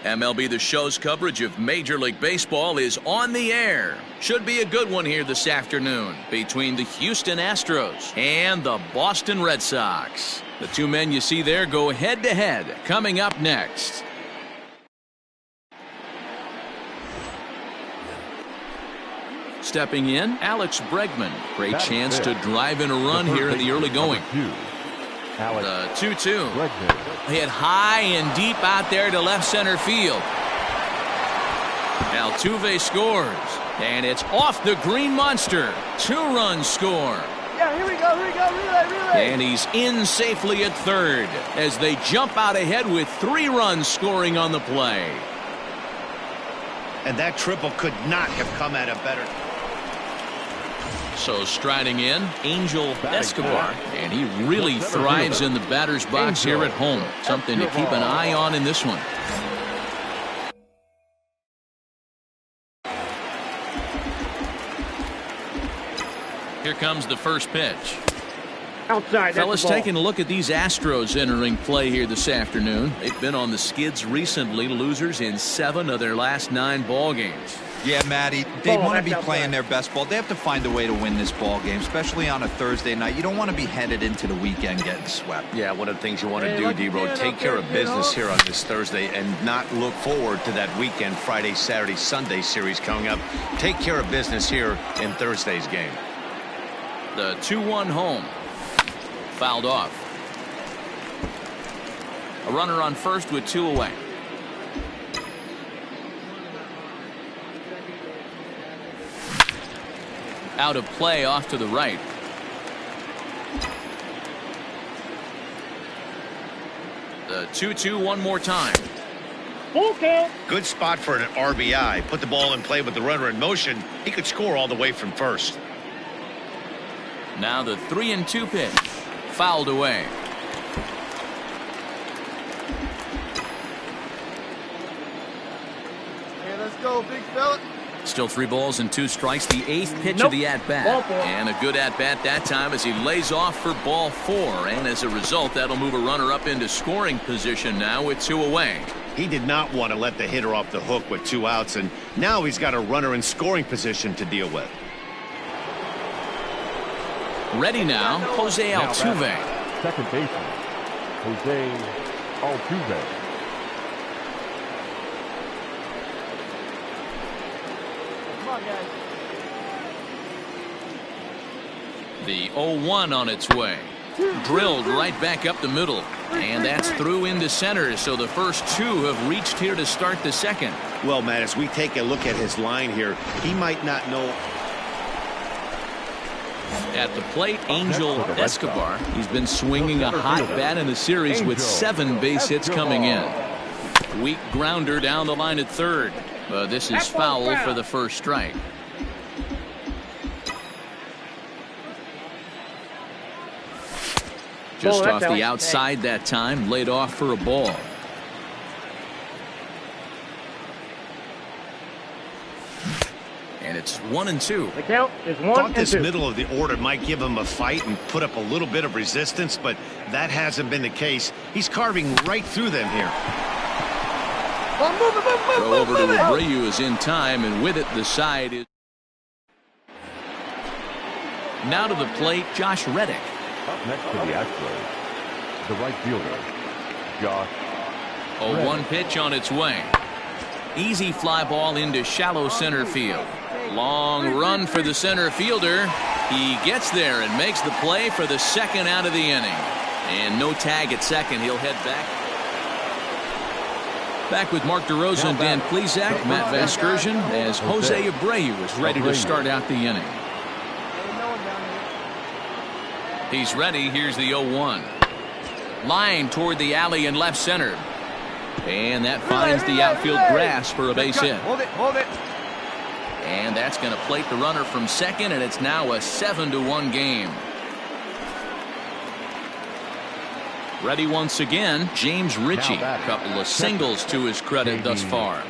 MLB The Show's coverage of Major League Baseball is on the air. Should be a good one here this afternoon between the Houston Astros and the Boston Red Sox. The two men you see there go head-to-head coming up next. Stepping in, Alex Bregman. Great chance to drive in a run here in the early going. The 2-2. Hit high and deep out there to left center field. Altuve scores. And it's off the green monster. 2-run score. Yeah, here we go, relay. And he's in safely at third as they jump out ahead with 3 runs scoring on the play. And that triple could not have come at a better. So striding in, Angel Escobar, and he really thrives in the batter's box here at home. Something to keep an eye on in this one. Here comes the first pitch. Outside. Fellas, taking a look at these Astros entering play here this afternoon. They've been on the skids recently, losers in 7 of their last 9 ball games. Yeah, Matty, they want to be playing their best ball. They have to find a way to win this ball game, especially on a Thursday night. You don't want to be headed into the weekend getting swept. Yeah, one of the things you want to do, D-Road, take care of business here on this Thursday and not look forward to that weekend, Friday, Saturday, Sunday series coming up. Take care of business here in Thursday's game. The 2-1 home. Fouled off. A runner on first with 2 away. Out of play off to the right. The 2-2 one more time. Full count. Good spot for an RBI. Put the ball in play with the runner in motion. He could score all the way from first. Now the 3-2 pitch. Fouled away. Hey, let's go, big fella. Still 3 balls and 2 strikes. The 8th pitch of the at-bat. And a good at-bat that time as he lays off for ball 4. And as a result, that'll move a runner up into scoring position now with 2 away. He did not want to let the hitter off the hook with 2 outs, and now he's got a runner in scoring position to deal with. Ready now, Jose Altuve. Second baseman, Jose Altuve. Come on, guys. The 0-1 on its way. Drilled right back up the middle. And that's through into center, so the first 2 have reached here to start the second. Well, Matt, as we take a look at his line here, he might not know. At the plate, Angel Escobar. He's been swinging a hot bat in the series with 7 base hits coming in. Weak grounder down the line at third. But this is foul for the first strike. Just off the outside that time, laid off for a ball. And it's 1-2. The count is 1-2. Thought this middle of the order might give him a fight and put up a little bit of resistance, but that hasn't been the case. He's carving right through them here. Throw over to Abreu is in time, and with it, the side is. Now to the plate, Josh Reddick. Up next to the Astros, the right fielder, Josh. 0-1 pitch on its way. Easy fly ball into shallow center field. Long run for the center fielder. He gets there and makes the play for the second out of the inning. And no tag at second. He'll head back. Back with Mark DeRosa and Dan Plesac, Matt Vasgersian, as Jose Abreu is ready to start out the inning. He's ready. Here's the 0-1. Line toward the alley in left center. And that finds the outfield grass for a base hit. Hold it. And that's going to plate the runner from second, and it's now a 7-1 game. Ready once again, James Ritchie. A couple of singles to his credit thus far.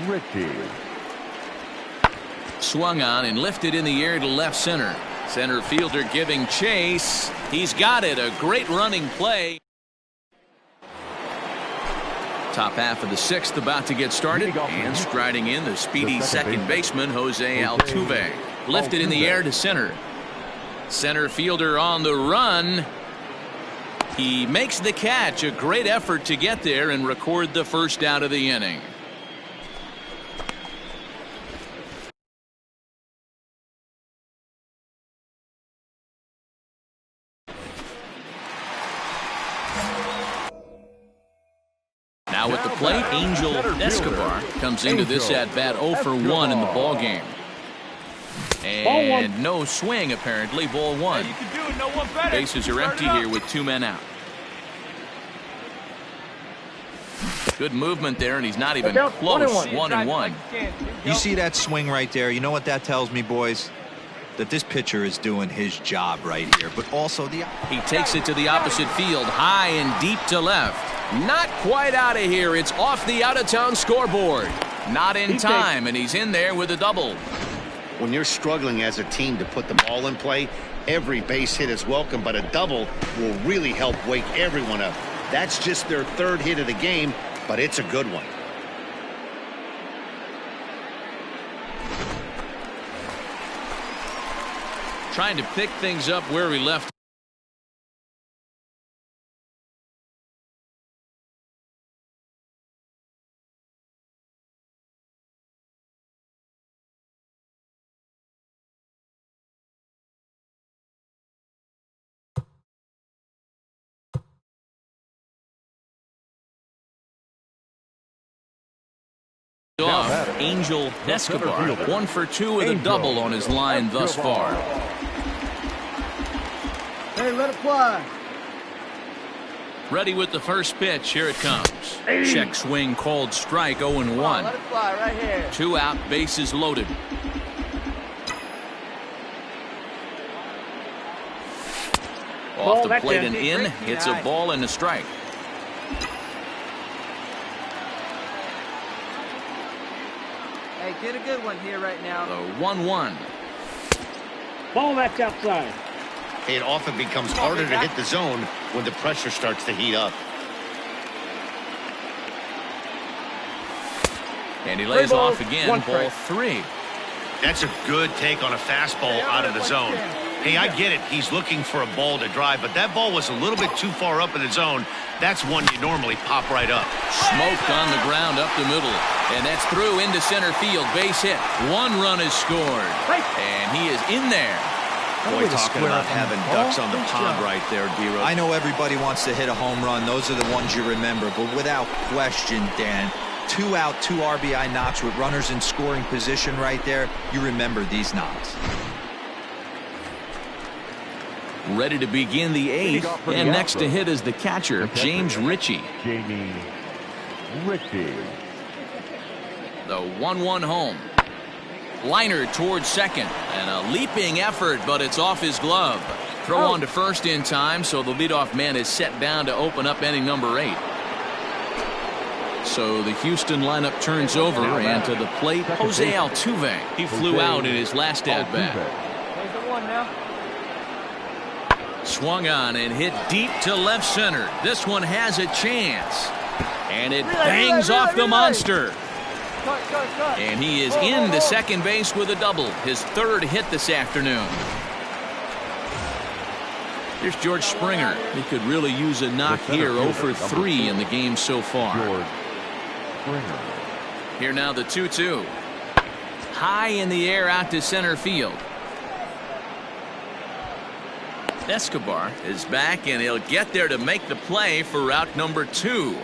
Ritchie. Swung on and lifted in the air to left center. Center fielder giving chase. He's got it. A great running play. Top half of the sixth about to get started, and striding in the speedy second baseman Jose Altuve. Lifted in the air to center. Center fielder on the run. He makes the catch. A great effort to get there and record the first out of the inning. Now at the plate, Angel Escobar comes into this at-bat 0 for 1 in the ball game. And no swing, apparently. Ball 1. Bases are empty here with 2 men out. Good movement there, and he's not even close. 1-1. You see that swing right there? You know what that tells me, boys? That this pitcher is doing his job right here. But also he takes it to the opposite field, high and deep to left. Not quite out of here. It's off the out-of-town scoreboard. Not in time, and he's in there with a double. When you're struggling as a team to put the ball in play, every base hit is welcome, but a double will really help wake everyone up. That's just their 3rd hit of the game, but it's a good one. Trying to pick things up where we left. Off Angel Escobar, 1 for 2 with a double on his line thus far. Hey, let it fly. Ready with the first pitch. Here it comes. Check swing called strike. 0-1. Let it fly right here. 2 out, bases loaded. Off the plate and in. It's a ball and a strike. Hey, get a good one here right now. The 1-1. Ball that's outside. It often becomes harder to hit the zone when the pressure starts to heat up. And he lays off again. Ball 3. That's a good take on a fastball out of the zone. Hey, I get it. He's looking for a ball to drive, but that ball was a little bit too far up in the zone. That's one you normally pop right up. Smoked on the ground up the middle. And that's through into center field. Base hit. 1 run is scored. And he is in there. Boy, talking about having ducks on the pond right there, D-Row. I know everybody wants to hit a home run. Those are the ones you remember. But without question, Dan, 2 out, 2 RBI knocks with runners in scoring position right there. You remember these knocks. Ready to begin the 8th. And next to hit is the catcher, James Ritchie. Jamie Ritchie. The 1-1 home. Liner towards second, and a leaping effort, but it's off his glove. Throw on to first in time, so the leadoff man is set down to open up inning number 8. So the Houston lineup turns over, and to the plate, Jose Altuve. He flew out in his last at-bat. There's the 1 now. Swung on and hit deep to left center. This one has a chance, and it bangs off the monster. Cut. And he is into second base with a double, his 3rd hit this afternoon. Here's George Springer. He could really use a knock here. 0 for 3 in the game so far. George Springer. Here now the 2-2. High in the air out to center field. Escobar is back, and he'll get there to make the play for route number 2.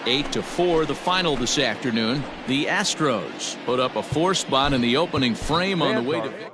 8-4 the final this afternoon. The Astros put up a 4 spot in the opening frame on the way to victory.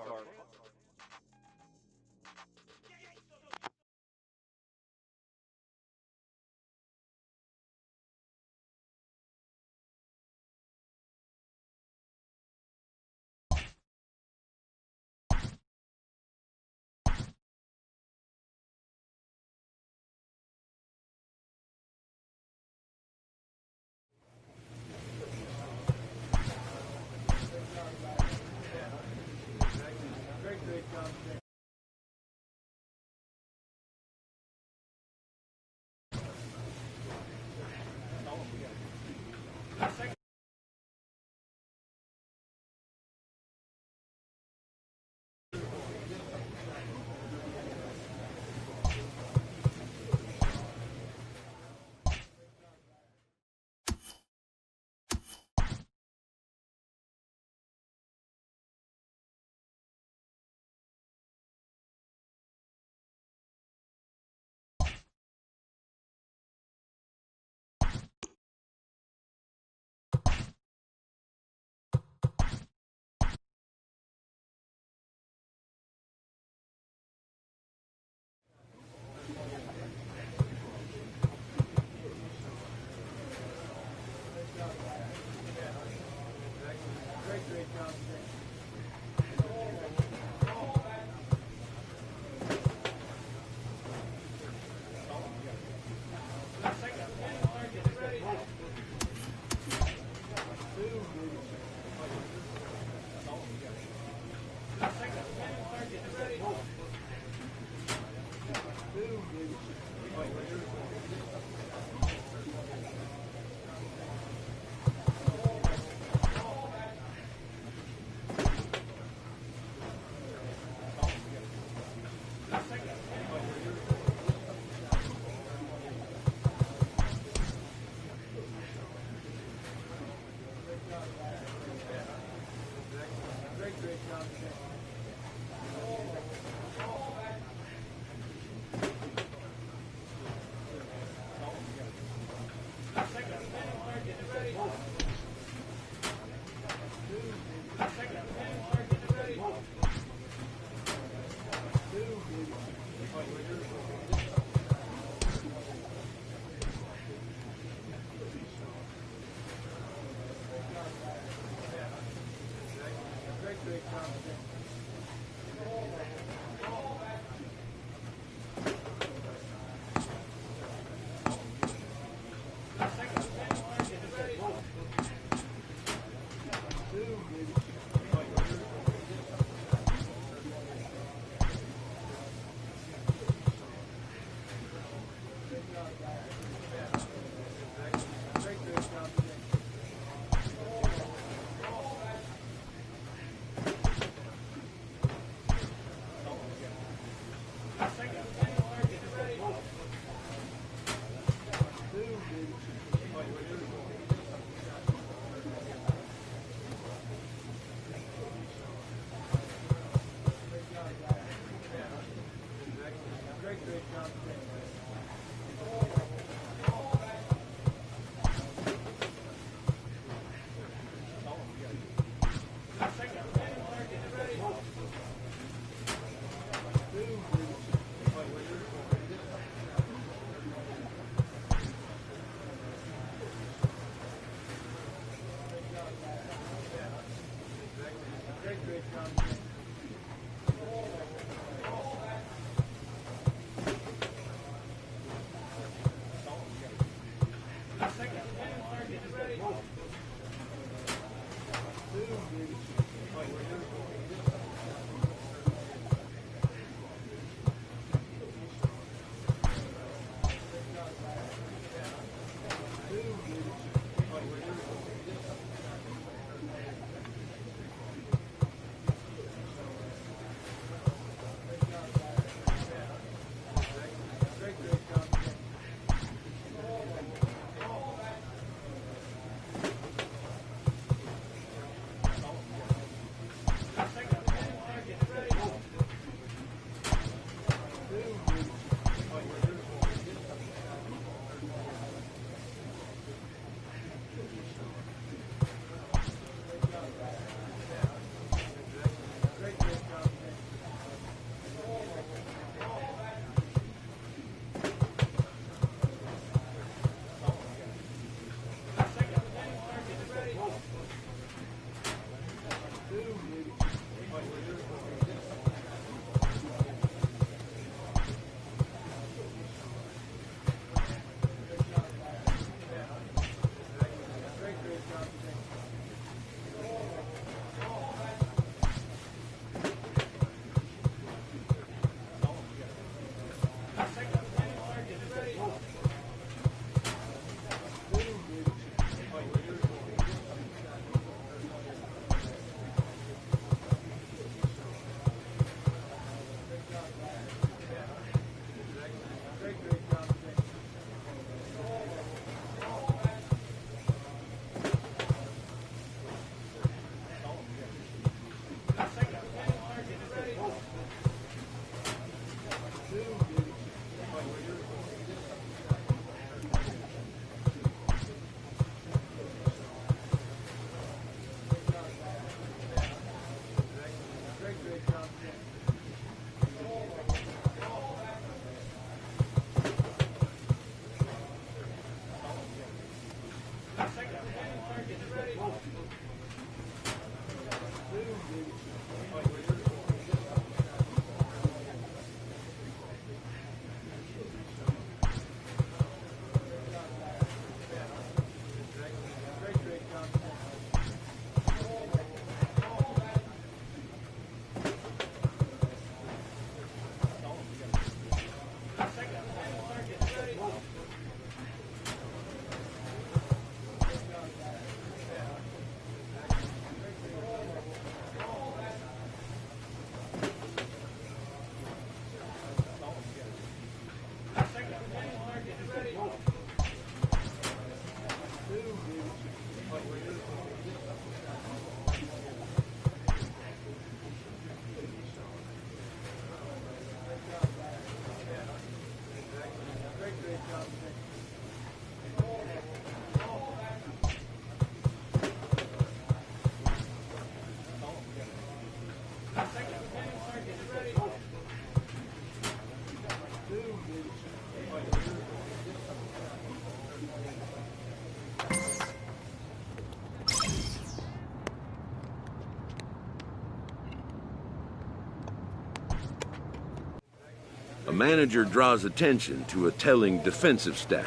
manager draws attention to a telling defensive stat.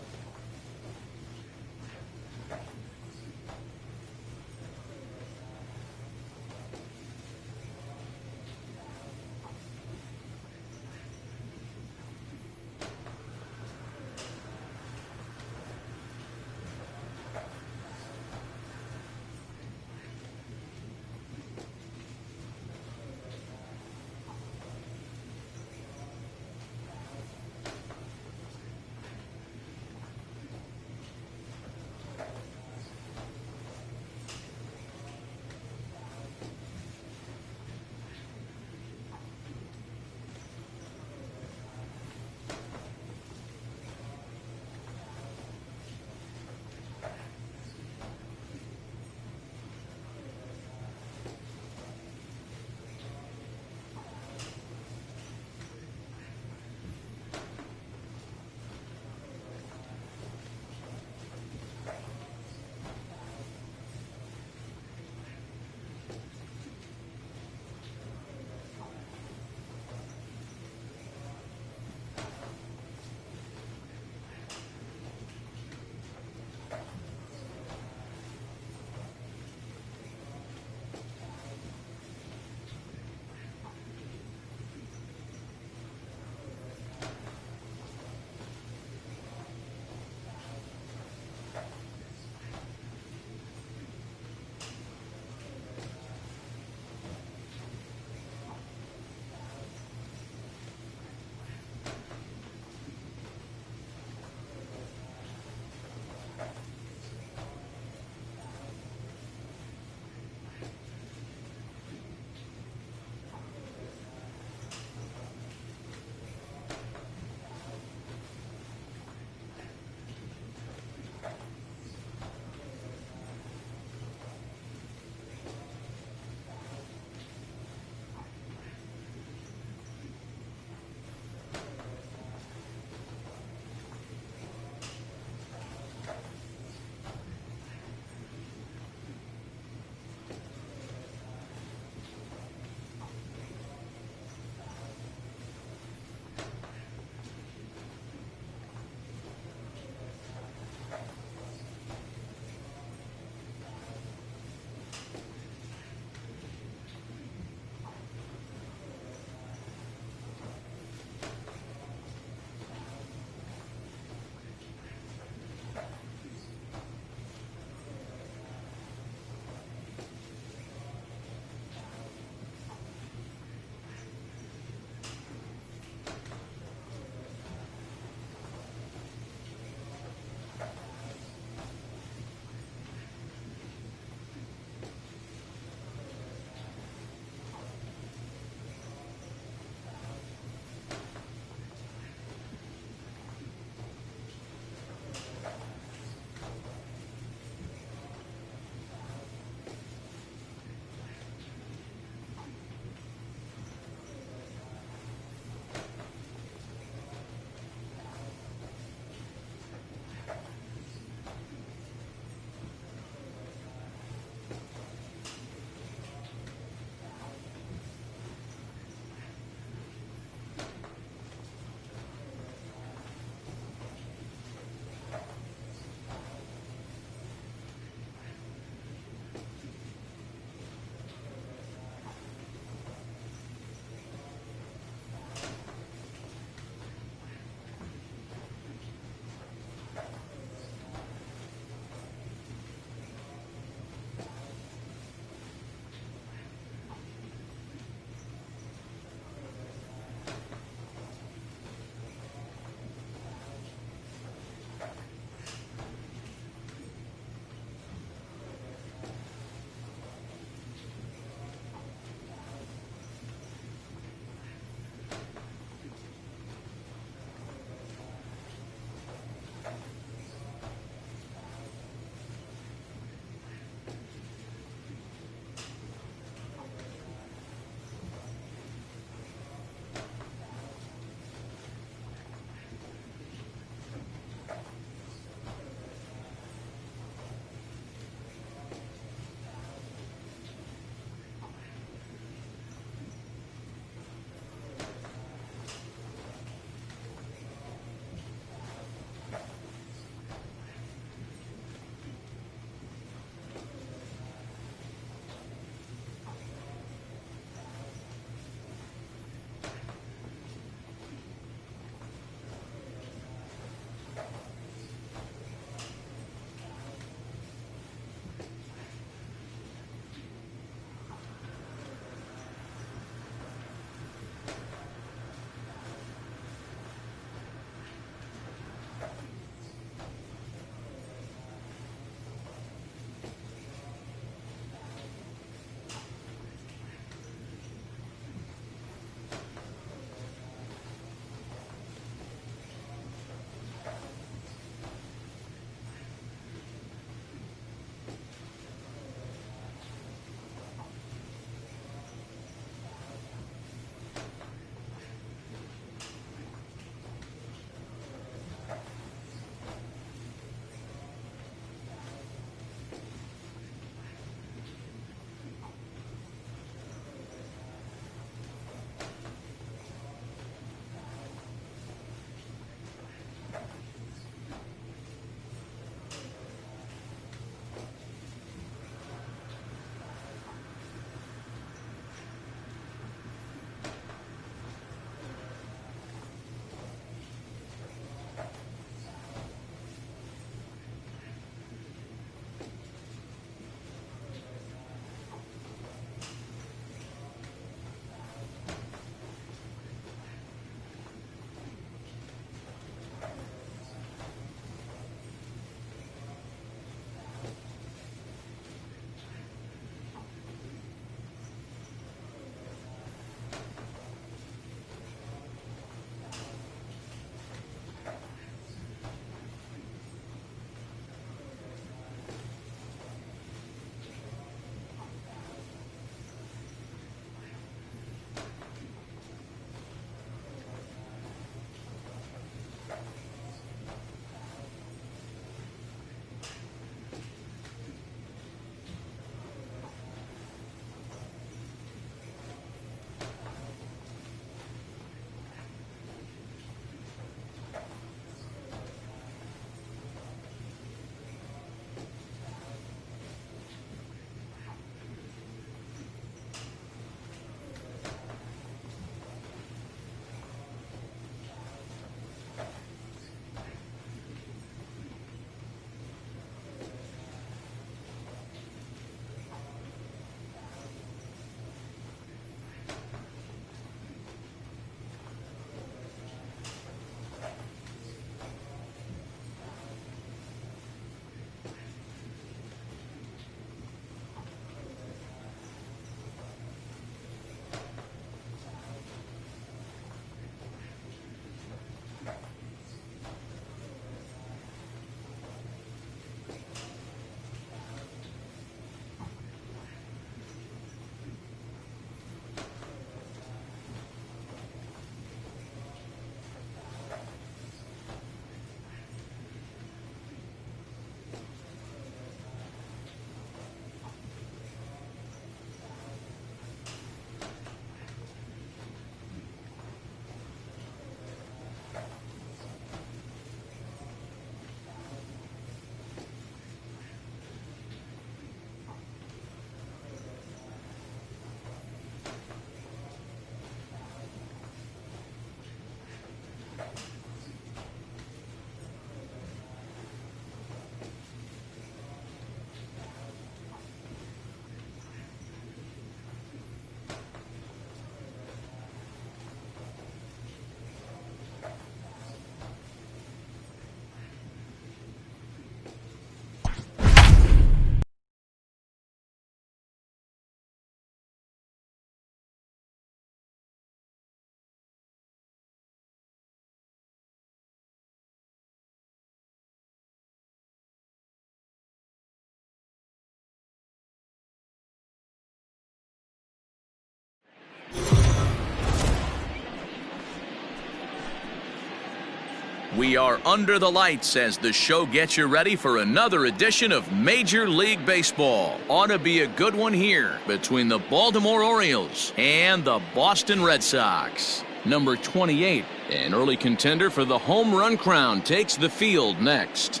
We are under the lights as the show gets you ready for another edition of Major League Baseball. Ought to be a good one here between the Baltimore Orioles and the Boston Red Sox. Number 28, an early contender for the home run crown, takes the field next.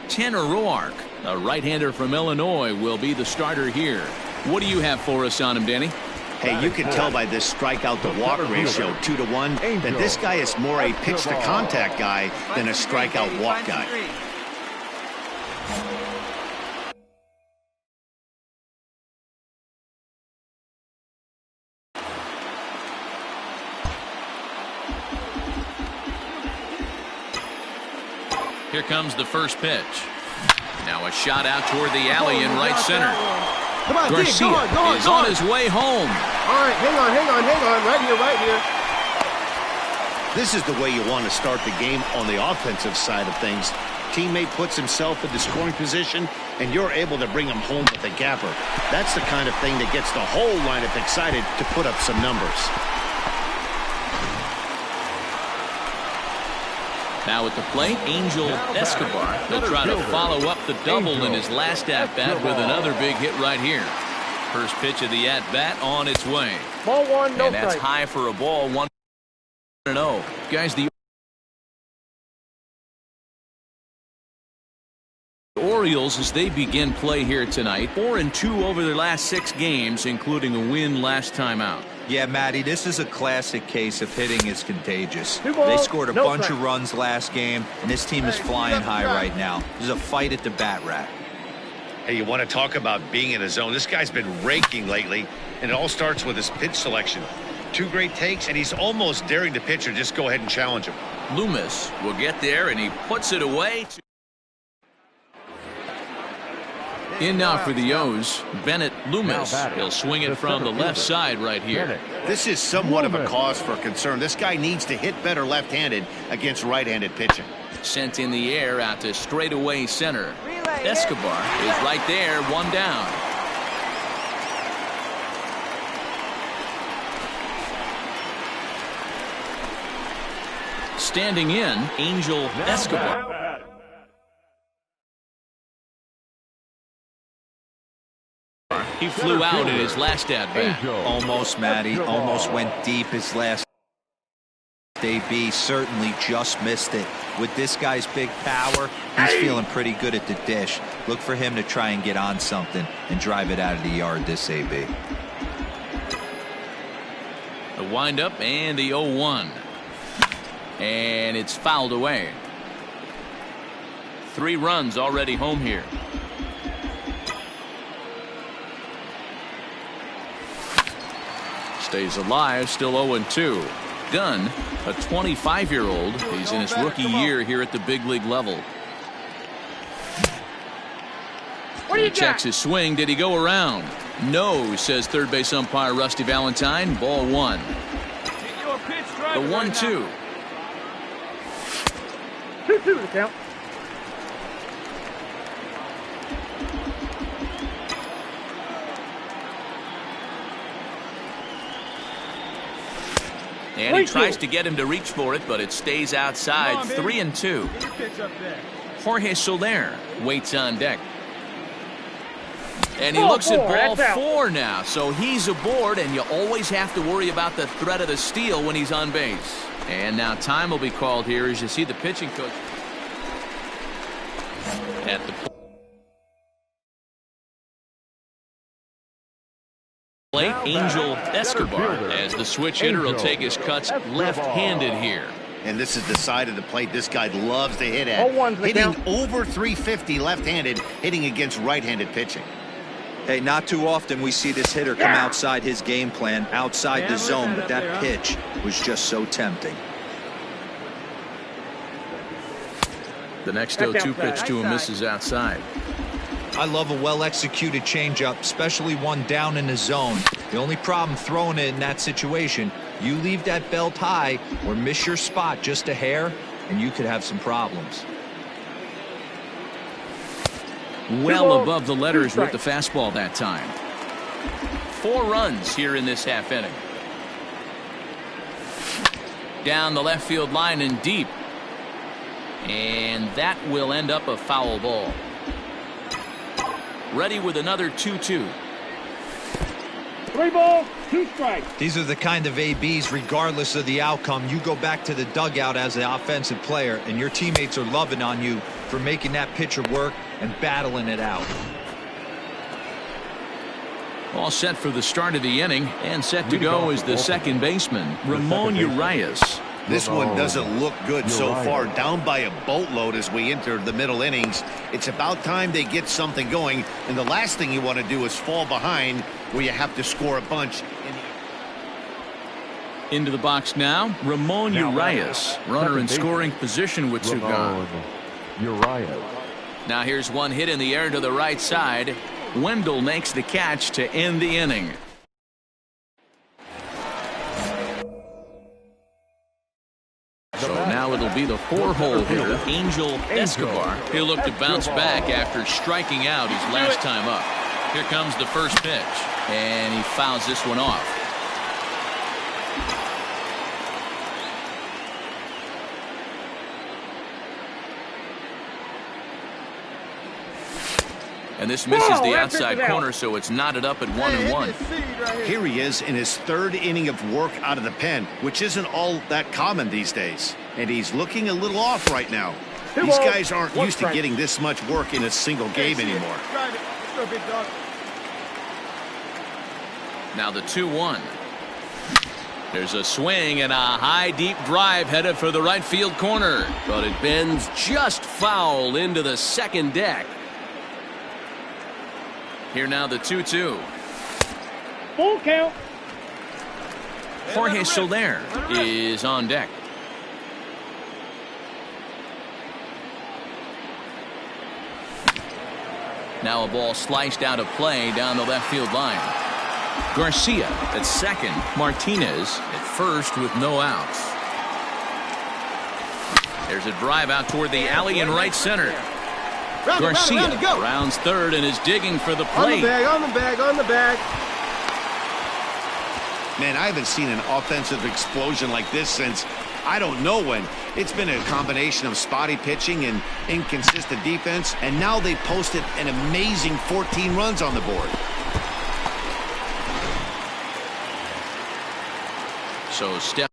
Tanner Roark, a right-hander from Illinois, will be the starter here. What do you have for us on him, Danny? Hey, you can tell by this strikeout-to-walk ratio, 2-to-1, that this guy is more a pitch-to-contact guy than a strikeout-walk guy. Here comes the first pitch. Now a shot out toward the alley in right center. Come on, Garcia is on his way home. All right, hang on. Right here. This is the way you want to start the game on the offensive side of things. Teammate puts himself in the scoring position, and you're able to bring him home with a gapper. That's the kind of thing that gets the whole lineup excited to put up some numbers. Now at the plate, Angel Escobar. He'll try to follow up the double in his last at-bat with another big hit right here. First pitch of the at-bat on its way. Ball one, no and that's strike. high for a ball, 1-0. Guys, the Orioles, as they begin play here tonight, 4-2 over their last 6 games, including a win last time out. Yeah, Matty, this is a classic case of hitting is contagious. Two balls, They scored a no bunch strike. of runs last game, and this team is flying high right now. There's a fight at the bat rack. Hey, you want to talk about being in a zone? This guy's been raking lately, and it all starts with his pitch selection. 2 great takes, and he's almost daring the pitcher just go ahead and challenge him. Loomis will get there, and he puts it away. In now for the O's, Bennett Loomis. He'll swing it from the left side right here. This is somewhat of a cause for concern. This guy needs to hit better left-handed against right-handed pitching. Sent in the air out to straightaway center. Escobar is right there, 1 down. Standing in, Angel Escobar. He flew out in his last at-bat. Almost, Matty. Almost went deep his last AB. Certainly just missed it. With this guy's big power, he's feeling pretty good at the dish. Look for him to try and get on something and drive it out of the yard this AB. The windup and the 0-1. And it's fouled away. 3 runs already home here. Stays alive, still 0-2. Gunn, a 25-year-old. He's in his rookie year here at the big league level. He checks his swing. Did he go around? No, says third base umpire Rusty Valentine. Ball 1. The 1-2. 2-2 the count. And he tries to get him to reach for it, but it stays outside. 3-2. Jorge Soler waits on deck. And he looks at ball 4 now. So he's aboard, and you always have to worry about the threat of the steal when he's on base. And now time will be called here as you see the pitching coach at the plate. Angel Escobar, as the switch hitter, will take his cuts left-handed here. And this is the side of the plate this guy loves to hit at. Hitting over 350 left-handed, hitting against right-handed pitching. Hey, not too often we see this hitter come outside his game plan, outside the zone, but that pitch was just so tempting. The next 0-2 pitch to him misses outside. I love a well-executed changeup, especially one down in the zone. The only problem throwing it in that situation, you leave that belt high or miss your spot just a hair, and you could have some problems. Well above the letters with the fastball that time. 4 runs here in this half inning. Down the left field line and deep. And that will end up a foul ball. Ready with another 2-2. 3 balls, 2 strikes. These are the kind of ABs, regardless of the outcome, you go back to the dugout as the offensive player, and your teammates are loving on you for making that pitcher work and battling it out. All set for the start of the inning, and set to go is the second baseman, Ramon Urias. This one doesn't look good so far. Down by a boatload as we enter the middle innings. It's about time they get something going, and the last thing you want to do is fall behind where you have to score a bunch. Into the box now, Ramon Urias, runner in scoring position with 2 gone. Urias. Now here's one hit in the air to the right side. Wendell makes the catch to end the inning. So now it'll be the 4-hole hitter, Angel Escobar. He'll look to bounce back after striking out his last time up. Here comes the first pitch, and he fouls this one off. And this misses the outside corner, so it's knotted up at 1-1. Here he is in his 3rd inning of work out of the pen, which isn't all that common these days. And he's looking a little off right now. These guys aren't used to getting this much work in a single game anymore. Now the 2-1. There's a swing and a high deep drive headed for the right field corner, but it bends just foul into the second deck. Here now the 2-2. Full count. Jorge Soler is on deck. Now a ball sliced out of play down the left field line. Garcia at second, Martinez at first with no outs. There's a drive out toward the alley in right center. Garcia rounds third and is digging for the plate. On the bag. Man, I haven't seen an offensive explosion like this since I don't know when. It's been a combination of spotty pitching and inconsistent defense, and now they posted an amazing 14 runs on the board. So step.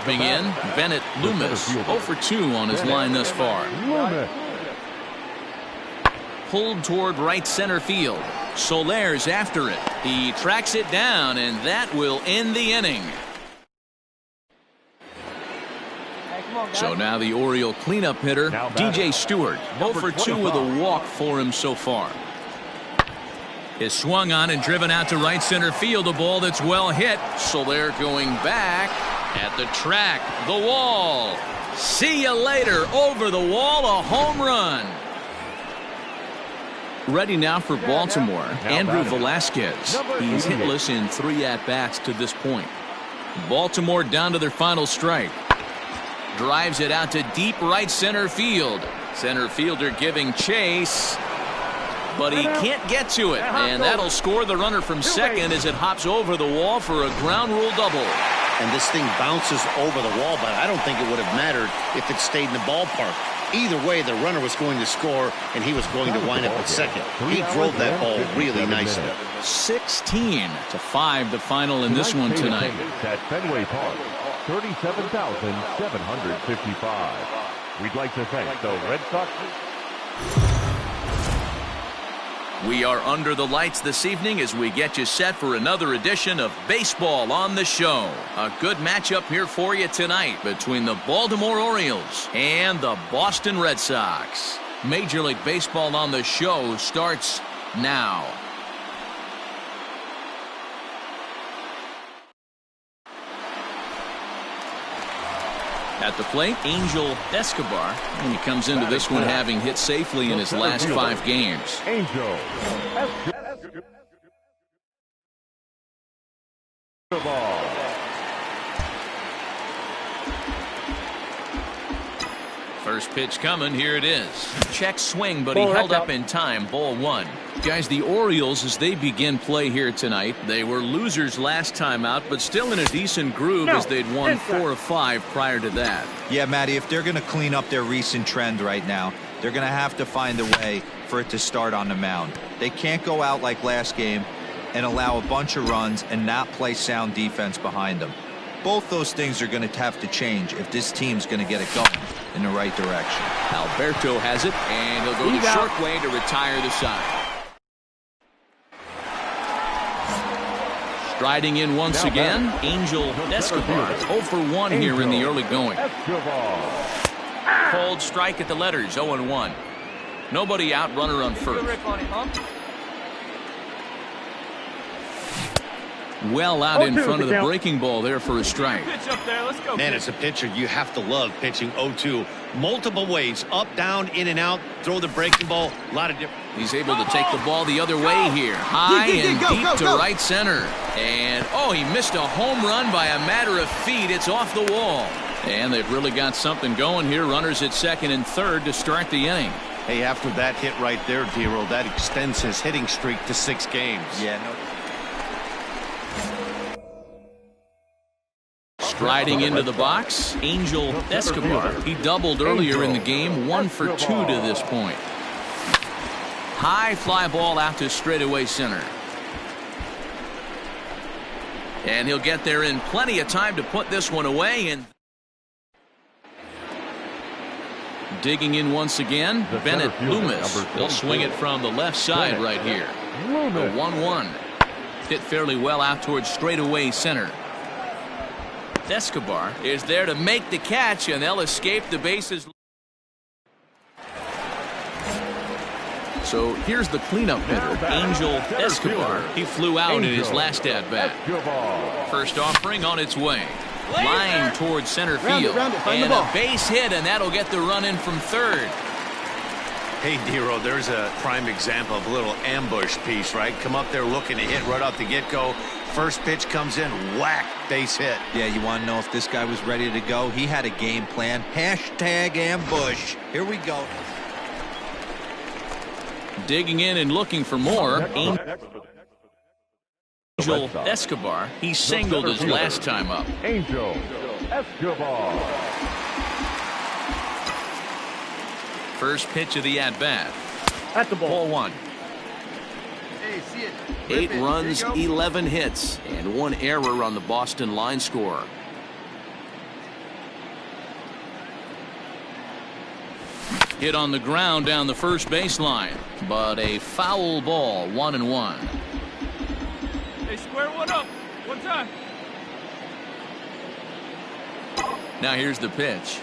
In Bennett Loomis 0 for 2 on his line thus far. Pulled toward right center field. Soler's after it. He tracks it down, and that will end the inning. So now the Oriole cleanup hitter, DJ Stewart, 0 for 2 with a walk for him so far. Is swung on and driven out to right center field. A ball that's well hit. Soler going back at the track. The wall. See you later. Over the wall. A home run. Ready now for Baltimore. Andrew Velasquez. He's hitless in 3 at-bats to this point. Baltimore down to their final strike. Drives it out to deep right center field. Center fielder giving chase, but he can't get to it, and that'll score the runner from second as it hops over the wall for a ground rule double. And this thing bounces over the wall, but I don't think it would have mattered if it stayed in the ballpark. Either way, the runner was going to score, and he was going to wind up at second. He drove that ball really nicely. 16-5 the final in this one tonight. At Fenway Park, 37,755. We'd like to thank the Red Sox. We are under the lights this evening as we get you set for another edition of Baseball on the Show. A good matchup here for you tonight between the Baltimore Orioles and the Boston Red Sox. Major League Baseball on the Show starts now. At the plate, Angel Escobar, and he comes into this one having hit safely in his last 5 games. Angel Escobar. First pitch coming, here it is. Check swing, but he held up in time. Ball 1. Guys, the Orioles, as they begin play here tonight, they were losers last time out, but still in a decent groove as they'd won 4 of 5 prior to that. Yeah, Matty, if they're going to clean up their recent trend right now, they're going to have to find a way for it to start on the mound. They can't go out like last game and allow a bunch of runs and not play sound defense behind them. Both those things are going to have to change if this team's going to get it going in the right direction. Alberto has it, and he'll go the short way to retire the side. Striding in once again, Angel Escobar. 0 for 1 here in the early going. Cold strike at the letters, 0-1. Nobody out, runner on first. Well out in front of the breaking ball there for a strike. Man, as a pitcher, you have to love pitching 0-2. Multiple ways, up, down, in and out, throw the breaking ball, a lot of different. He's able to take the ball the other way here. High and deep to right center. And, oh, he missed a home run by a matter of feet. It's off the wall. And they've really got something going here. Runners at second and third to start the inning. Hey, after that hit right there, Dero, that extends his hitting streak to 6 games. Yeah, no. Striding into the box, Angel Escobar. He doubled earlier in the game, 1 for 2 to this point. High fly ball out to straightaway center. And he'll get there in plenty of time to put this one away. And digging in once again, Bennett Loomis. He'll swing it from the left side right here. The 1-1. Hit fairly well out towards straightaway center. Escobar is there to make the catch, and they'll escape the bases. So here's the cleanup hitter, Angel Escobar. He flew out in his last at-bat. First offering on its way. Line towards center field. And a base hit, and that'll get the run in from third. Hey, Dero, there's a prime example of a little ambush piece, right? Come up there looking to hit right off the get-go. First pitch comes in, whack, base hit. Yeah, you want to know if this guy was ready to go? He had a game plan. Hashtag ambush. Here we go. Digging in and looking for more. Angel Escobar. He singled his last time up. Angel Escobar. First pitch of the at-bat. At the ball. Ball 1. Hey, see it. 8 runs, 11 hits, and 1 error on the Boston line score. Hit on the ground down the first baseline, but a foul ball, 1-1. Hey, square one up. One time. Now here's the pitch.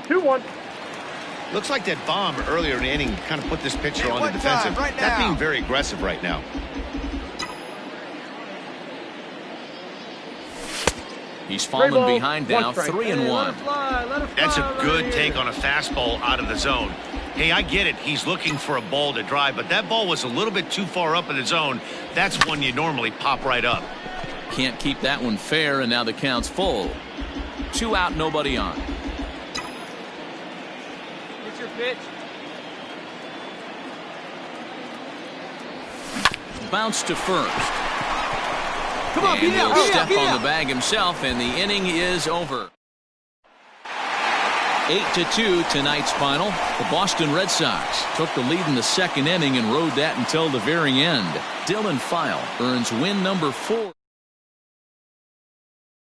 2-1. Looks like that bomb earlier in the inning kind of put this pitcher on the defensive. That being very aggressive right now. He's fallen behind now, 3-1. That's a good take on a fastball out of the zone. Hey, I get it. He's looking for a ball to drive, but that ball was a little bit too far up in the zone. That's one you normally pop right up. Can't keep that one fair, and now the count's full. 2 out, nobody on. Get your pitch. Bounce to first. Come on, beat it out, he'll beat it out, step beat it on out. the bag himself, and the inning is over. 8-2 tonight's final. The Boston Red Sox took the lead in the second inning and rode that until the very end. Dylan File earns win number 4.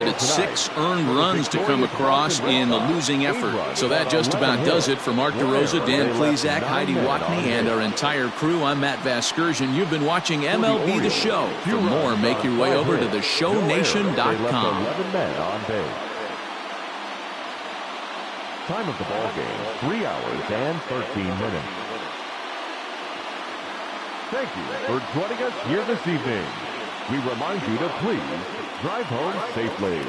It's 6 earned runs to come across in the losing effort. So that just about does it for Mark DeRosa, Dan Plesac, Heidi Watney, and our entire crew. I'm Matt Vasgersian. You've been watching MLB The Show. For more, make your way over to theshownation.com. Time of the ball game, 3 hours and 13 minutes. Thank you for joining us here this evening. We remind you to please drive home safely.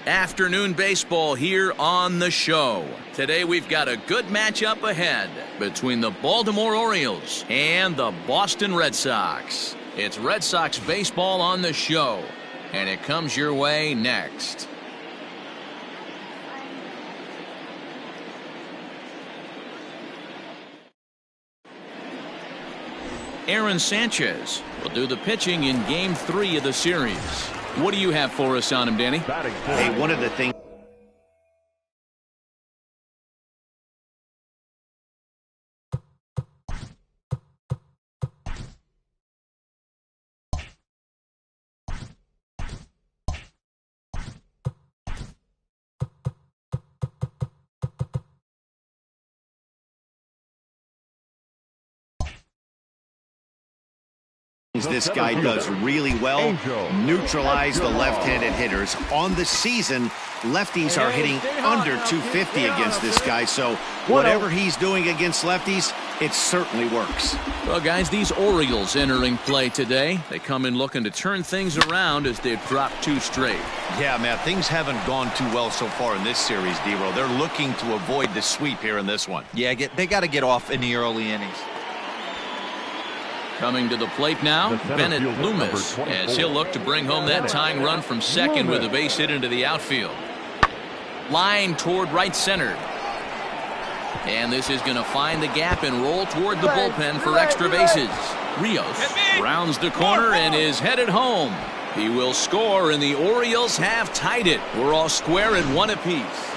Afternoon baseball here on the show. Today we've got a good matchup ahead between the Baltimore Orioles and the Boston Red Sox. It's Red Sox baseball on the show, and it comes your way next. Aaron Sanchez will do the pitching in Game 3 of the series. What do you have for us on him, Danny? Hey, one of the things this guy does really well, neutralize the left-handed hitters. On the season, lefties are hitting under 250 against this guy, so whatever he's doing against lefties, it certainly works. Well, guys, these Orioles entering play today. They come in looking to turn things around as they've dropped 2 straight. Yeah, man, things haven't gone too well so far in this series, D-Row. They're looking to avoid the sweep here in this one. Yeah, they got to get off in the early innings. Coming to the plate now, Bennett Loomis, as he'll look to bring home that tying run from second with a base hit into the outfield. Line toward right center. And this is going to find the gap and roll toward the bullpen for extra bases. Rios rounds the corner and is headed home. He will score, and the Orioles have tied it. We're all square at 1 apiece.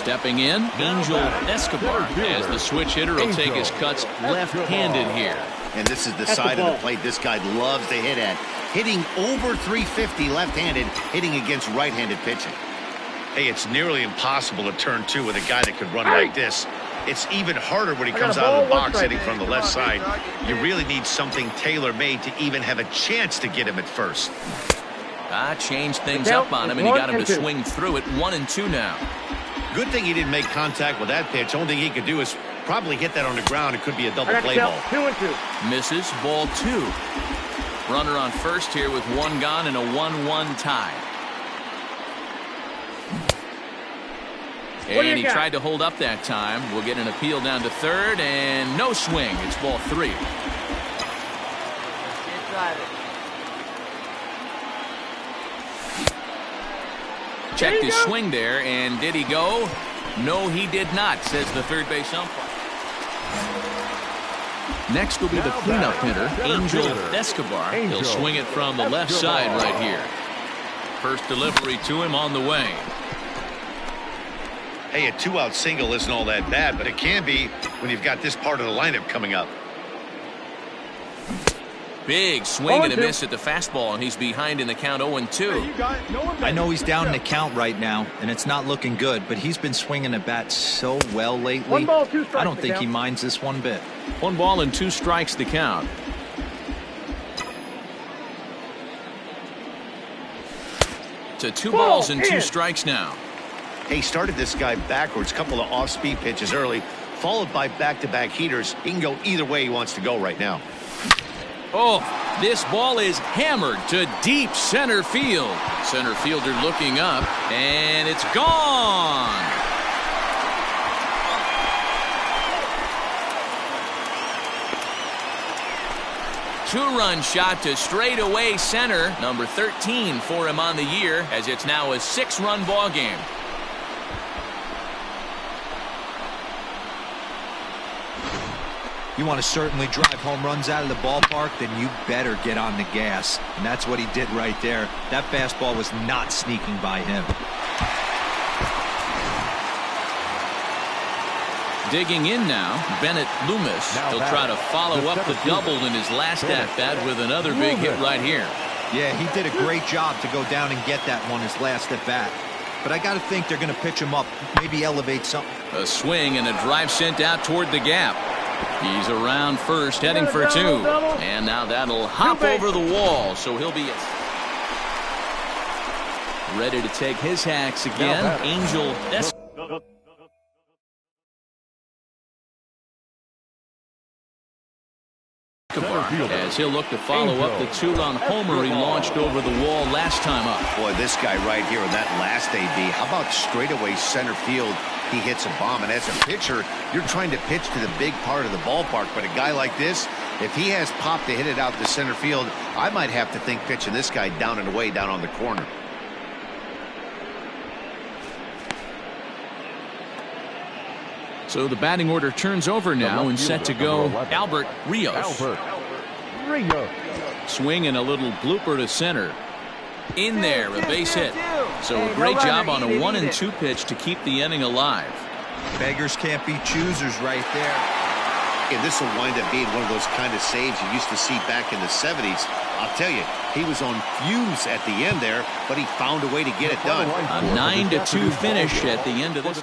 Stepping in, Angel Escobar, as the switch hitter will take his cuts left-handed here. And this is the side of the plate this guy loves to hit at. Hitting over 350 left-handed, hitting against right-handed pitching. Hey, it's nearly impossible to turn 2 with a guy that could run like this. It's even harder when he comes out of the box hitting from the left side. You really need something tailor-made to even have a chance to get him at first. Changed things up on him, and he got him to swing through it. 1-2 now. Good thing he didn't make contact with that pitch. Only thing he could do is probably hit that on the ground. It could be a double play ball. 2-2. Misses, ball 2. Runner on first here with 1 gone and a 1-1 tie. And he tried to hold up that time. We'll get an appeal down to third, and no swing. It's ball 3. Checked his swing there, and did he go? No, he did not, says the third base umpire. Next will be the cleanup hitter, Angel Escobar. He'll swing it from the left side right here. First delivery to him on the way. Hey, a 2-out single isn't all that bad, but it can be when you've got this part of the lineup coming up. Big swing and a miss at the fastball, and he's behind in the count 0-2. I know he's down in the count right now, and it's not looking good, but he's been swinging the bat so well lately. 1 ball, 2 strikes. I don't think he minds this one bit. 1 ball and 2 strikes to count. To 2 balls and 2 strikes now. He started this guy backwards, couple of off-speed pitches early, followed by back-to-back heaters. He can go either way he wants to go right now. Oh, this ball is hammered to deep center field. Center fielder looking up, and it's gone. Two-run shot to straightaway center. Number 13 for him on the year, as it's now a 6-run ball game. You want to certainly drive home runs out of the ballpark, then you better get on the gas. And that's what he did right there. That fastball was not sneaking by him. Digging in now, Bennett Loomis. He'll try to follow up the double in his last at-bat with another big hit right here. Yeah, he did a great job to go down and get that one his last at-bat. But I got to think they're going to pitch him up, maybe elevate something. A swing and a drive sent out toward the gap. He's around first, heading for 2. And now that'll hop over the wall, so he'll be ready to take his hacks again. Angel as he'll look to follow up the two-run homer he launched over the wall last time up. Boy, this guy right here in that last AB, how about straightaway center field? He hits a bomb, and as a pitcher, you're trying to pitch to the big part of the ballpark, but a guy like this, if he has pop to hit it out to center field, I might have to think pitching this guy down and away down on the corner. So the batting order turns over now and set to go Albert Rios. Swing and a little blooper to center. In there, a base hit. So a great job on a 1-2 pitch to keep the inning alive. Beggars can't be choosers right there. And this will wind up being one of those kind of saves you used to see back in the 70s. I'll tell you, he was on fumes at the end there, but he found a way to get it done. A 9-2 finish at the end of this.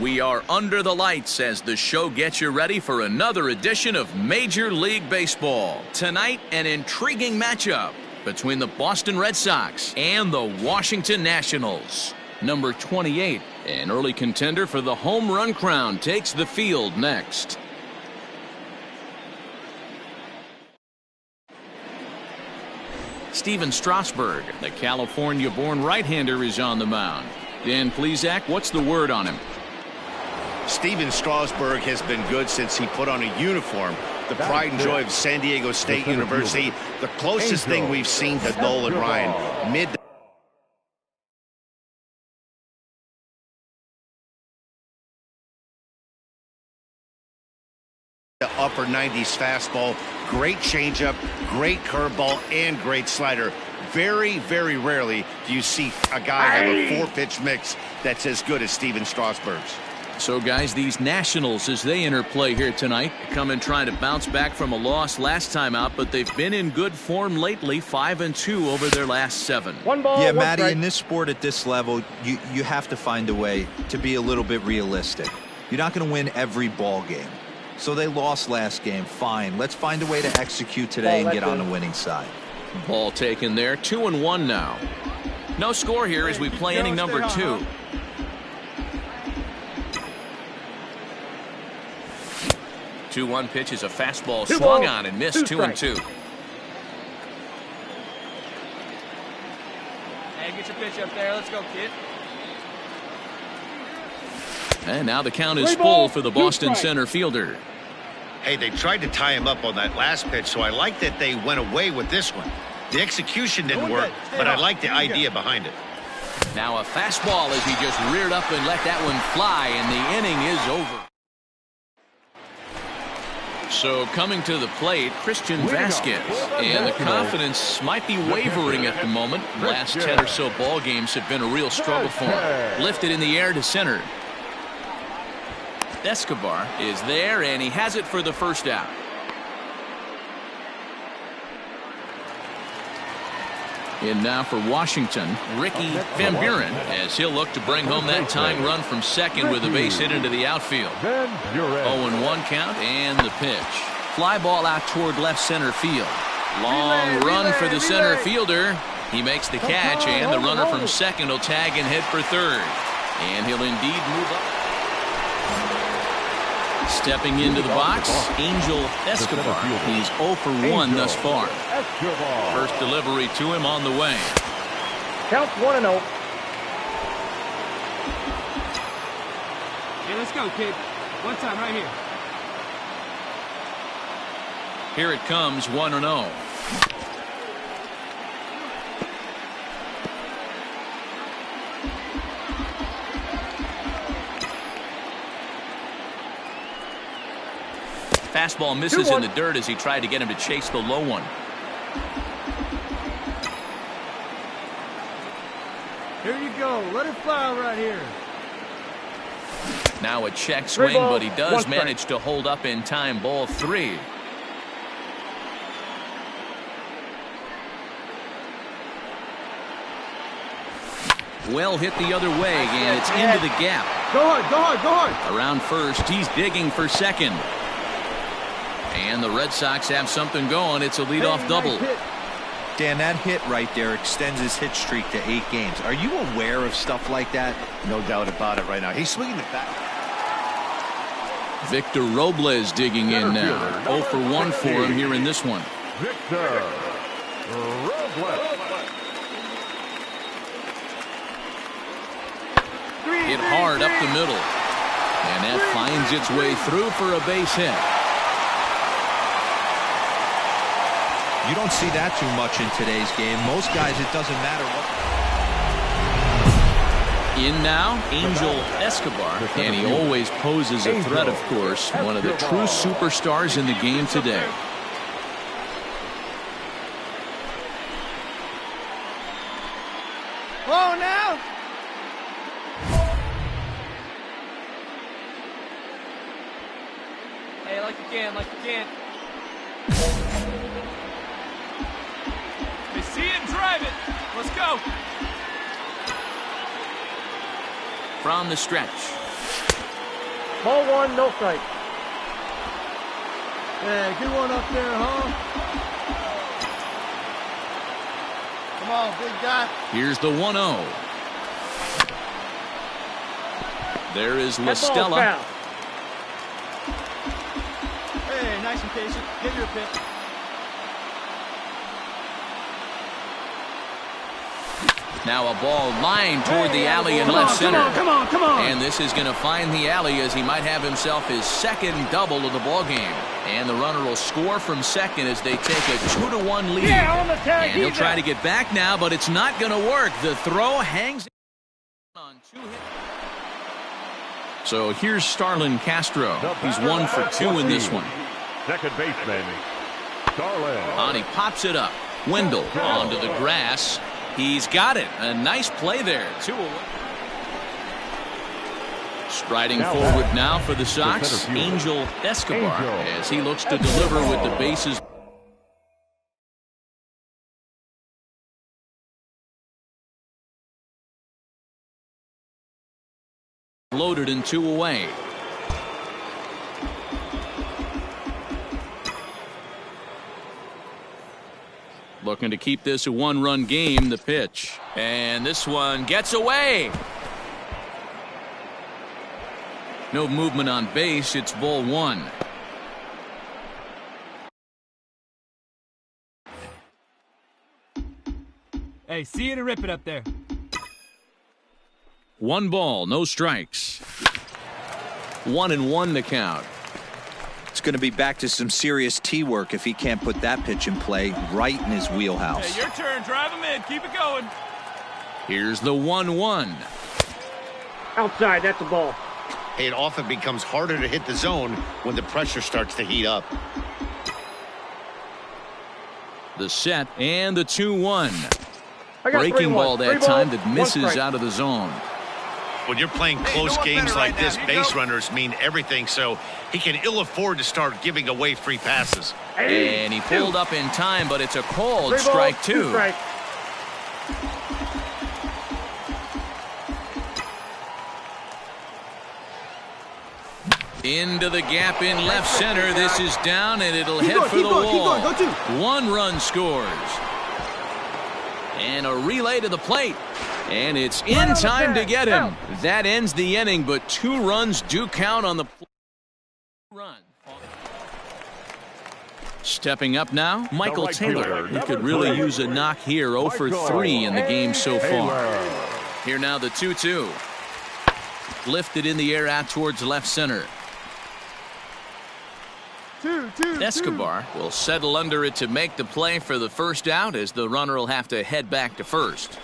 We are under the lights as the show gets you ready for another edition of Major League Baseball. Tonight, an intriguing matchup between the Boston Red Sox and the Washington Nationals. Number 28, an early contender for the home run crown, takes the field next. Steven Strasburg, the California-born right-hander, is on the mound. Dan Plesac, what's the word on him? Steven Strasburg has been good since he put on a uniform. The pride and joy of San Diego State University, the closest thing we've seen to Nolan Ryan. Mid upper 90s fastball, great changeup, great curveball, and great slider. Very, very rarely do you see a guy have a 4-pitch mix that's as good as Steven Strasburg's. So, guys, these Nationals, as they enter play here tonight, come in trying to bounce back from a loss last time out, but they've been in good form lately, 5-2 over their last 7. Yeah, Matty, in this sport at this level, you have to find a way to be a little bit realistic. You're not going to win every ball game. So they lost last game. Fine. Let's find a way to execute today and get on the winning side. Ball taken there. 2-1 now. No score here as we play inning number 2. The 2-1 pitch is a fastball swung on and missed. 2-2. Hey, get your pitch up there. Let's go, kid. And now the count is full for the Boston center fielder. Hey, they tried to tie him up on that last pitch, so I like that they went away with this one. The execution didn't work, but I like the idea behind it. Now a fastball as he just reared up and let that one fly, and the inning is over. So coming to the plate, Christian Vasquez, and the confidence might be wavering at the moment. Last 10 or so ball games have been a real struggle for him. Lifted in the air to center. Escobar is there, and he has it for the first out. In now for Washington, Ricky Van Buren, as he'll look to bring home that tying run from second with a base hit into the outfield. 0-1 count, and the pitch. Fly ball out toward left center field. Long run for the center fielder. He makes the catch, and the runner from second will tag and head for third. And he'll indeed move up. Stepping into the box, Angel Escobar. He's 0 for 1 thus far. First delivery to him on the way. Count 1-0. Hey, let's go, kid. One time right here. Here it comes, 1-0. Fastball misses in the dirt as he tried to get him to chase the low one. Here you go. Let it fly right here. Now a check swing, but he does manage to hold up in time. Ball 3. Well hit the other way, and it's into the gap. Go hard, go hard, go hard. Around first, he's digging for second. And the Red Sox have something going. It's a leadoff double. Dan, that hit right there extends his hit streak to 8 games. Are you aware of stuff like that? No doubt about it right now. He's swinging it back. Victor Robles digging in now. 0 for 1 for him here in this one. Victor Robles. Hit hard up the middle. And that finds its way through for a base hit. You don't see that too much in today's game. Most guys, it doesn't matter what. In now, Angel Escobar, and he always poses a threat, of course. One of the true superstars in the game today. Oh, now. Hey, like you can, like you can. They see it, drive it. Let's go. From the stretch. Ball 1, no strike. Hey, good one up there, huh? Come on, big guy. Here's the 1-0. There is La Stella. Hey, nice and patient. Get your pitch. Now a ball lined toward the alley in left center. Come on, come on. And this is going to find the alley as he might have himself his second double of the ball game. And the runner will score from second as they take a 2-1 lead. Yeah, on the tag. And he'll try to get back now, but it's not going to work. The throw hangs on 2 hits. So here's Starlin Castro. He's 1 for 2 in this one. Second baseman, Starlin. And he pops it up. Wendell onto the grass. He's got it. A nice play there. 2 away. Striding forward now for the Sox, Angel Escobar, as he looks to deliver with the bases. Loaded and 2 away. Looking to keep this a 1-run game. The pitch. And this one gets away. No movement on base. It's ball 1. Hey, see you to rip it up there. 1 ball, no strikes. 1-1 the count. It's going to be back to some serious tee work if he can't put that pitch in play right in his wheelhouse. Hey, your turn. Drive him in. Keep it going. Here's the 1-1. Outside, that's a ball. It often becomes harder to hit the zone when the pressure starts to heat up. The set and the 2-1. Breaking Breaking ball that time that one misses strike. out of the zone. When you're playing close games like this, base runners mean everything, so he can ill afford to start giving away free passes. And he pulled up in time, but it's a called 3 balls, strike 2 2. strikes. Into the gap in left center. This is down, and it'll head for the wall. 1 run scores. And a relay to the plate. And it's in time to get him. That ends the inning, but 2 runs do count on the run. Stepping up now, Michael Taylor. He could really use a knock here. 0 for 3 in the game so far. Here now the 2-2. Lifted in the air out towards left center. Escobar will settle under it to make the play for the first out, as the runner will have to head back to first.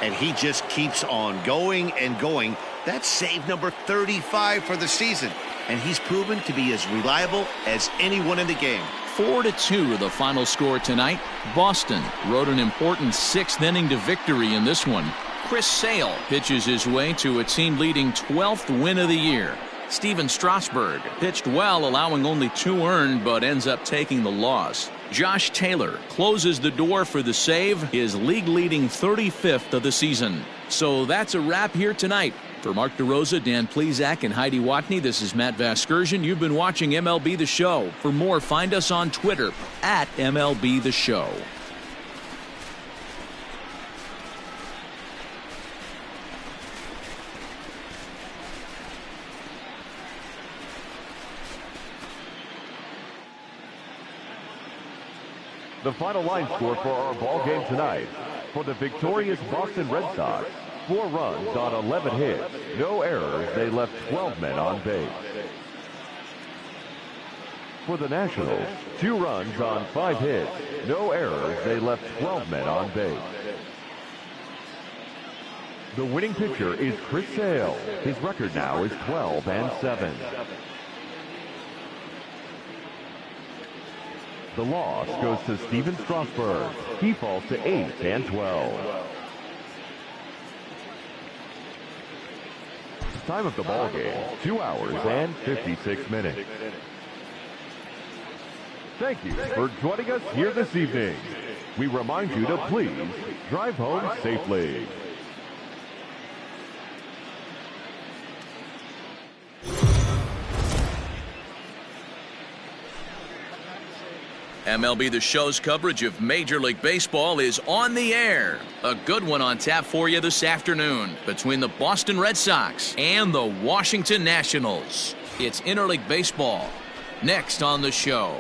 And he just keeps on going and going. That's save number 35 for the season. And he's proven to be as reliable as anyone in the game. 4-2 the final score tonight. Boston rode an important 6th inning to victory in this one. Chris Sale pitches his way to a team-leading 12th win of the year. Steven Strasburg pitched well, allowing only 2 earned, but ends up taking the loss. Josh Taylor closes the door for the save, his league-leading 35th of the season. So that's a wrap here tonight. For Mark DeRosa, Dan Plesac, and Heidi Watney, this is Matt Vasgersian. You've been watching MLB The Show. For more, find us on Twitter at MLB The Show. The final line score for our ball game tonight. For the victorious Boston Red Sox, 4 runs on 11 hits, no errors. They left 12 men on base. For the Nationals, 2 runs on 5 hits, no errors. They left 12 men on base. The winning pitcher is Chris Sale. His record now is 12-7. The loss goes to Steven Strasburg. He falls to 8-12. Time of the ball game, 2 hours and 56 minutes. Thank you for joining us here this evening. We remind you to please drive home safely. MLB The Show's coverage of Major League Baseball is on the air. A good one on tap for you this afternoon between the Boston Red Sox and the Washington Nationals. It's Interleague Baseball next on the show.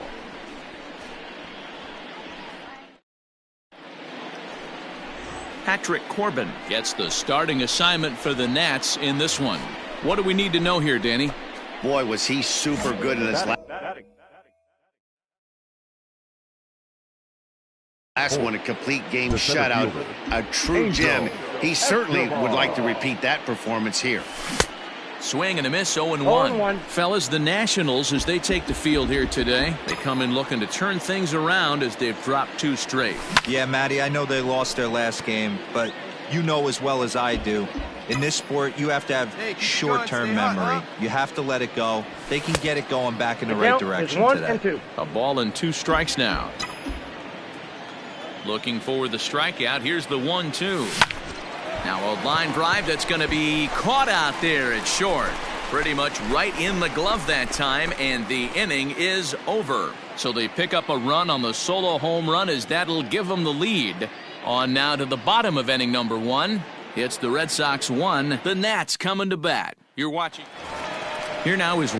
Patrick Corbin gets the starting assignment for the Nats in this one. What do we need to know here, Danny? Boy, was he super good in his last. Last one, a complete game shutout, a true gem. He certainly would like to repeat that performance here. Swing and a miss, 0-1. Fellas, the Nationals, as they take the field here today, they come in looking to turn things around as they've dropped 2 straight. Yeah, Matty, I know they lost their last game, but you know as well as I do, in this sport, you have to have short-term memory. You have to let it go. They can get it going back in the right direction today. A ball and 2 strikes now. Looking for the strikeout. Here's the 1-2. Now a line drive that's going to be caught out there at short. Pretty much right in the glove that time, and the inning is over. So they pick up a run on the solo home run, as that'll give them the lead. On now to the bottom of inning number 1. It's the Red Sox 1. The Nats coming to bat. You're watching. Here now is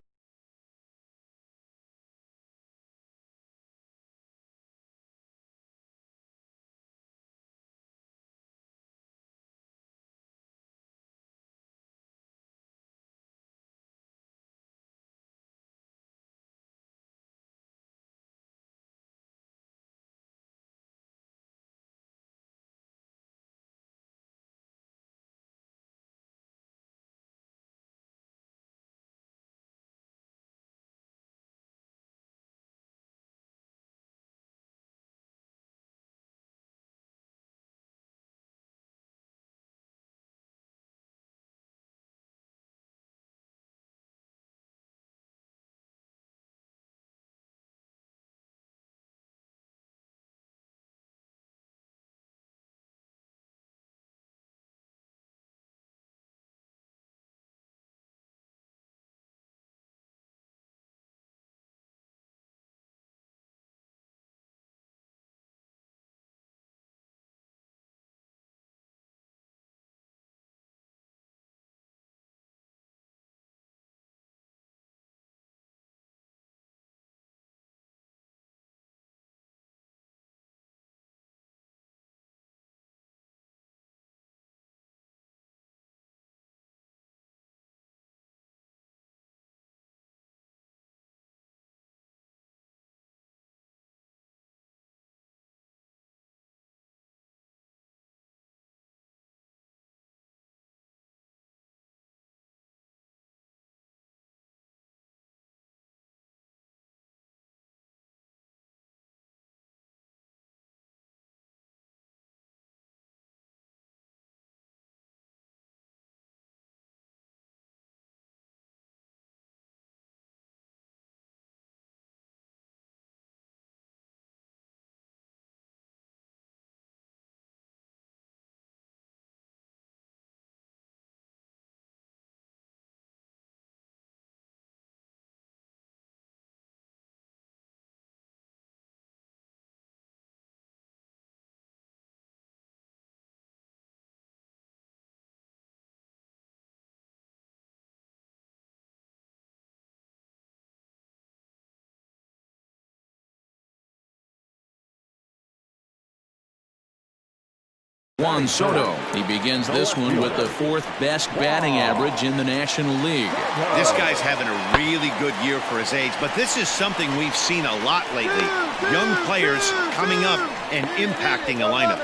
Juan Soto. He begins this one with the 4th best batting average in the National League. This guy's having a really good year for his age, but this is something we've seen a lot lately. Young players coming up and impacting a lineup.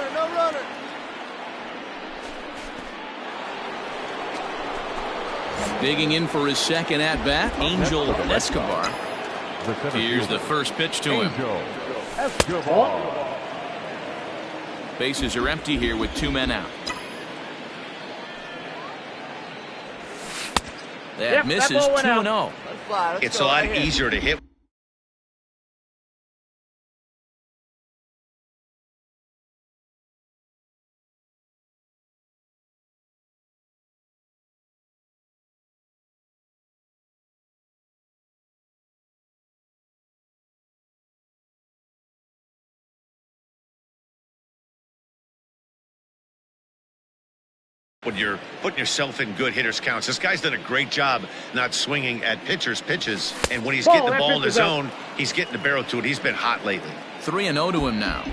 Digging in for his second at-bat, Angel Escobar. Here's the first pitch to him. Bases are empty here with 2 men out. That misses, 2-0. It's a lot easier to hit. When you're putting yourself in good hitters' counts. This guy's done a great job not swinging at pitchers' pitches. And when he's getting the ball in his zone, he's getting the barrel to it. He's been hot lately. 3-0 to him now.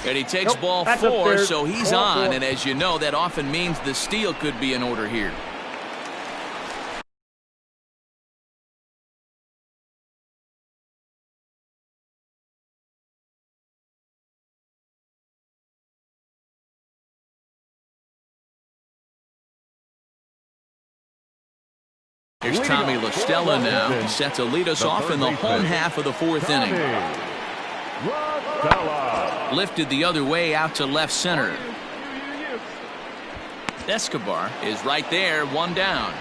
And he takes ball 4, so he's on. And as you know, that often means the steal could be in order here. Here's Tommy LaStella now. He's set to lead us off in the home half of the fourth inning. Lifted the other way out to left center. Escobar is right there, one down.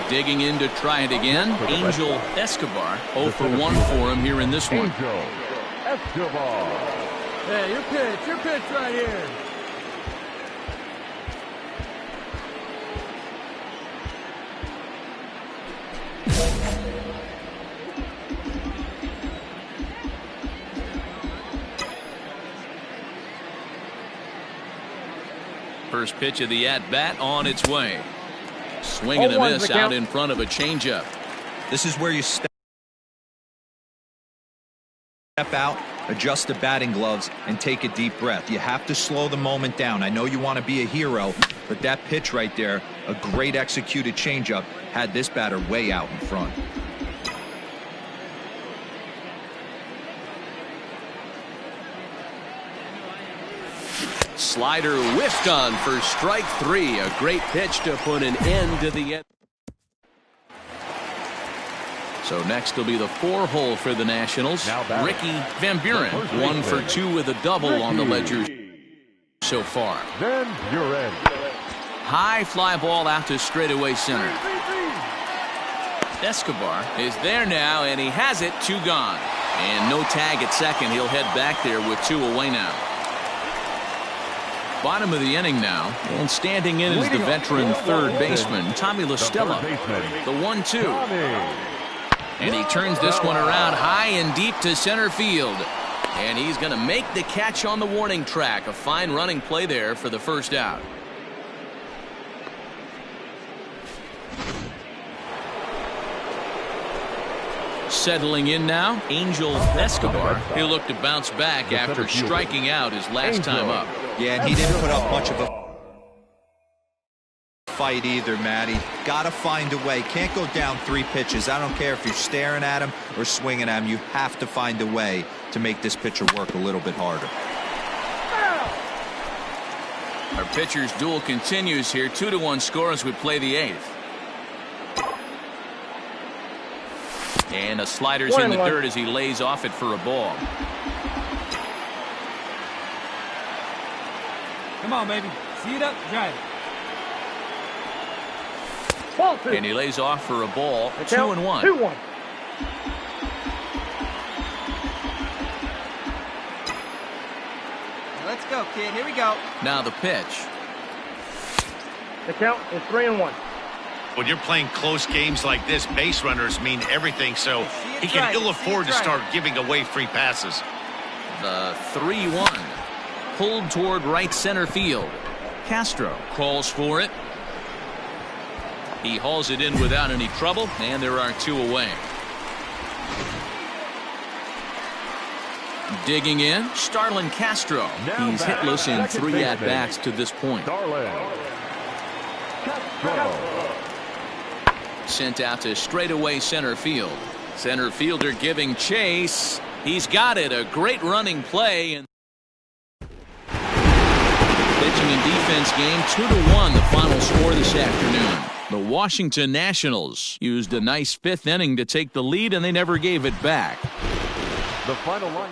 Digging in to try it again. Angel Escobar 0 for 1 for him here in this one. Escobar. Hey, your pitch right here. First pitch of the at-bat on its way. Swing and a miss out in front of a changeup. This is where you step out, adjust the batting gloves, and take a deep breath. You have to slow the moment down. I know you want to be a hero, but that pitch right there, a great executed changeup, had this batter way out in front. Slider whiffed on for strike 3. A great pitch to put an end to the end. So next will be the 4-hole for the Nationals. Ricky Van Buren, 1 for 2 with a double on the ledger so far. Van Buren. High fly ball out to straightaway center. Escobar is there now, and he has it. 2 gone. And no tag at second. He'll head back there with 2 away now. Bottom of the inning now, and standing in is the veteran third baseman, Tommy LaStella. The 1-2. And he turns this one around high and deep to center field. And he's going to make the catch on the warning track. A fine running play there for the first out. Settling in now, Angel Escobar. He'll look to bounce back after striking out his last time up. Yeah, and he didn't put up much of a fight either, Matty. Gotta find a way. Can't go down 3 pitches. I don't care if you're staring at him or swinging at him. You have to find a way to make this pitcher work a little bit harder. Our pitcher's duel continues here. 2-1 score as we play the 8th. And a slider's in the dirt as he lays off it for a ball. Come on, baby. See it up, drive it. And he lays off for a ball. 2-1. 2-1. Let's go, kid. Here we go. Now the pitch. The count is 3-1. When you're playing close games like this, base runners mean everything, so he can ill afford to start giving away free passes. The 3-1. Pulled toward right center field. Castro calls for it. He hauls it in without any trouble, and there are 2 away. Digging in, Starlin Castro. He's hitless in 3 at-bats to this point. Sent out to straightaway center field. Center fielder giving chase. He's got it. A great running play. And pitching and defense game, 2-1 the final score this afternoon. The Washington Nationals used a nice 5th inning to take the lead, and they never gave it back. The final line.